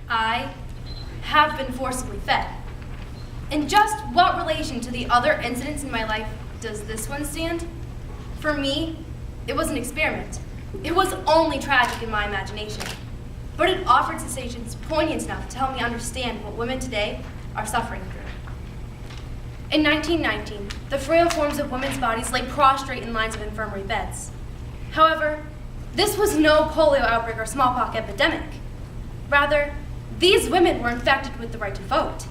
I have been forcibly fed. In just what relation to the other incidents in my life does this one stand? For me, it was an experiment. It was only tragic in my imagination, but it offered sensations poignant enough to help me understand what women today are suffering through. In 1919, the frail forms of women's bodies lay prostrate in lines of infirmary beds. However, this was no polio outbreak or smallpox epidemic. Rather, these women were infected with the right to vote.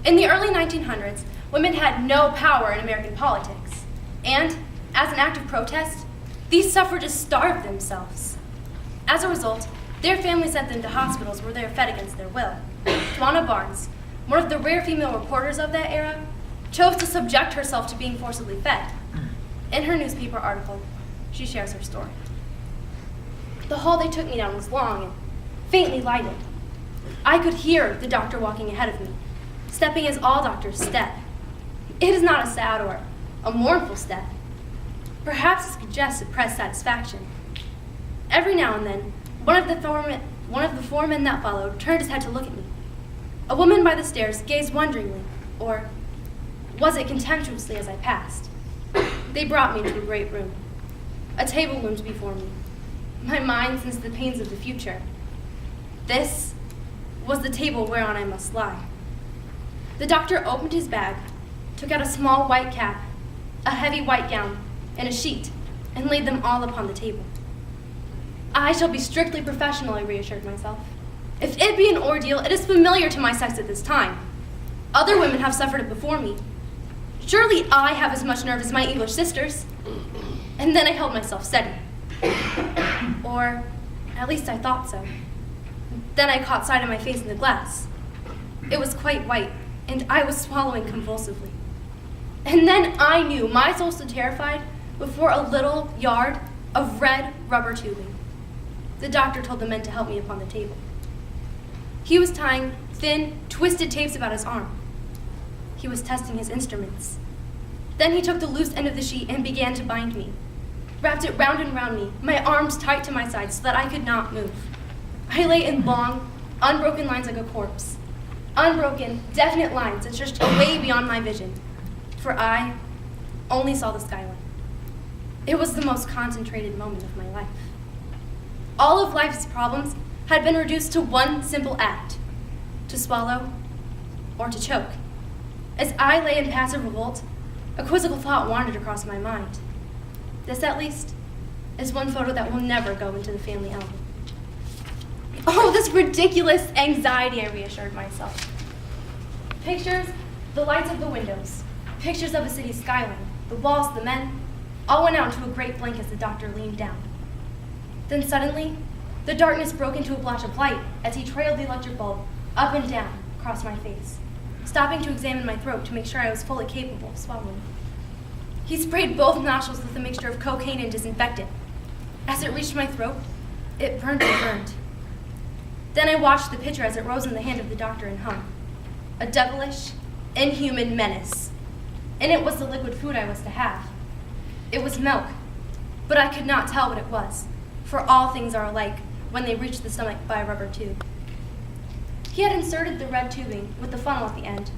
In the early 1900s, women had no power in American politics, and as an act of protest, these suffragists starved themselves. As a result, their families sent them to hospitals where they were fed against their will. Dwana Barnes, one of the rare female reporters of that era, chose to subject herself to being forcibly fed. In her newspaper article, she shares her story. The hall they took me down was long and faintly lighted. I could hear the doctor walking ahead of me, stepping as all doctors step. It is not a sad or a mournful step. Perhaps it suggests suppressed satisfaction. Every now and then, one of the four men that followed turned his head to look at me. A woman by the stairs gazed wonderingly, or was it contemptuously as I passed? They brought me into a great room. A table loomed before me. My mind sensed the pains of the future. This was the table whereon I must lie. The doctor opened his bag, took out a small white cap, a heavy white gown, and a sheet, and laid them all upon the table. I shall be strictly professional, I reassured myself. If it be an ordeal, it is familiar to my sex at this time. Other women have suffered it before me. Surely I have as much nerve as my English sisters. And then I held myself steady. Or at least I thought so. Then I caught sight of my face in the glass. It was quite white, and I was swallowing convulsively. And then I knew my soul stood terrified before a little yard of red rubber tubing. The doctor told the men to help me upon the table. He was tying thin, twisted tapes about his arm. He was testing his instruments. Then he took the loose end of the sheet and began to bind me. Wrapped it round and round me, my arms tight to my sides so that I could not move. I lay in long, unbroken lines like a corpse. Unbroken, definite lines that stretched away beyond my vision, for I only saw the skyline. It was the most concentrated moment of my life. All of life's problems had been reduced to one simple act: to swallow or to choke. As I lay in passive revolt, a quizzical thought wandered across my mind. This, at least, is one photo that will never go into the family album. Oh, this ridiculous anxiety, I reassured myself. Pictures, the lights of the windows, pictures of a city skyline, the walls, the men, all went out into a great blank as the doctor leaned down. Then suddenly, the darkness broke into a blotch of light as he trailed the electric bulb up and down across my face, stopping to examine my throat to make sure I was fully capable of swallowing. He sprayed both nostrils with a mixture of cocaine and disinfectant. As it reached my throat, it burned and burned. Then I watched the picture as it rose in the hand of the doctor and hung. A devilish, inhuman menace. And it was the liquid food I was to have. It was milk, but I could not tell what it was, for all things are alike when they reach the stomach by a rubber tube. He had inserted the red tubing with the funnel at the end,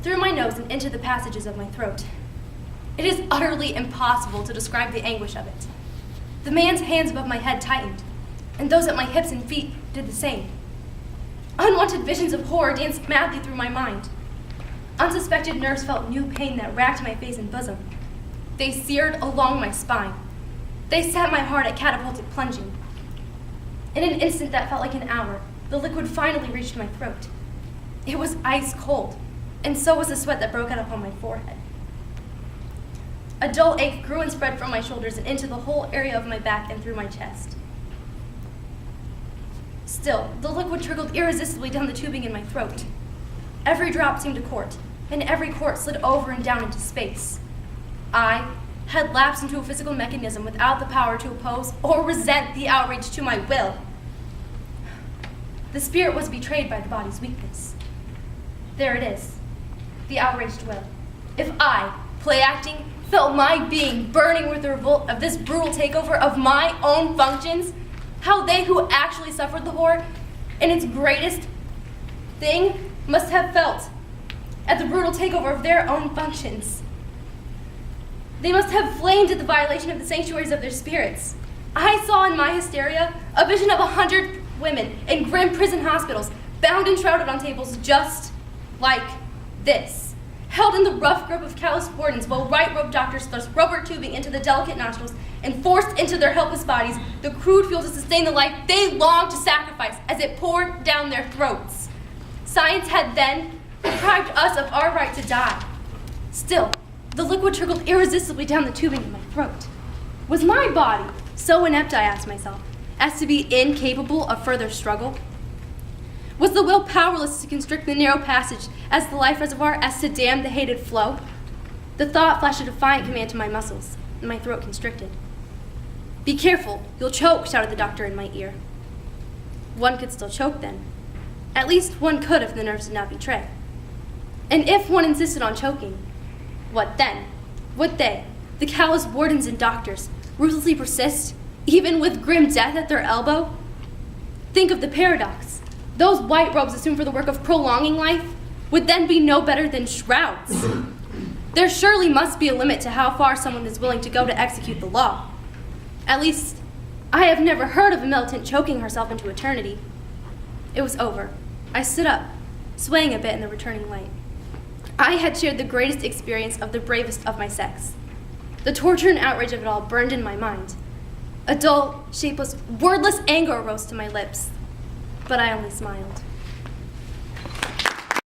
through my nose and into the passages of my throat. It is utterly impossible to describe the anguish of it. The man's hands above my head tightened, and those at my hips and feet did the same. Unwanted visions of horror danced madly through my mind. Unsuspected nerves felt new pain that racked my face and bosom. They seared along my spine. They set my heart at catapultic plunging. In an instant that felt like an hour, the liquid finally reached my throat. It was ice cold, and so was the sweat that broke out upon my forehead. A dull ache grew and spread from my shoulders and into the whole area of my back and through my chest. Still, the liquid trickled irresistibly down the tubing in my throat. Every drop seemed a quart, and every quart slid over and down into space. I had lapsed into a physical mechanism without the power to oppose or resent the outrage to my will. The spirit was betrayed by the body's weakness. There it is, the outraged will. If I, play acting, felt my being burning with the revolt of this brutal takeover of my own functions, how they who actually suffered the horror in its greatest thing must have felt at the brutal takeover of their own functions. They must have flamed at the violation of the sanctuaries of their spirits. I saw in my hysteria a vision of 100 women in grim prison hospitals, bound and shrouded on tables just like this, held in the rough grip of callous wardens while right-robed doctors thrust rubber tubing into the delicate nostrils and forced into their helpless bodies the crude fuel to sustain the life they longed to sacrifice as it poured down their throats. Science had then deprived us of our right to die. Still, the liquid trickled irresistibly down the tubing in my throat. Was my body so inept, I asked myself, as to be incapable of further struggle? Was the will powerless to constrict the narrow passage as the life reservoir as to dam the hated flow? The thought flashed a defiant command to my muscles, and my throat constricted. "Be careful, you'll choke," shouted the doctor in my ear. One could still choke then. At least one could if the nerves did not betray. And if one insisted on choking, what then? Would they, the callous wardens and doctors, ruthlessly persist, even with grim death at their elbow? Think of the paradox. Those white robes assumed for the work of prolonging life would then be no better than shrouds. There surely must be a limit to how far someone is willing to go to execute the law. At least, I have never heard of a militant choking herself into eternity. It was over. I stood up, swaying a bit in the returning light. I had shared the greatest experience of the bravest of my sex. The torture and outrage of it all burned in my mind. A dull, shapeless, wordless anger arose to my lips, but I only smiled.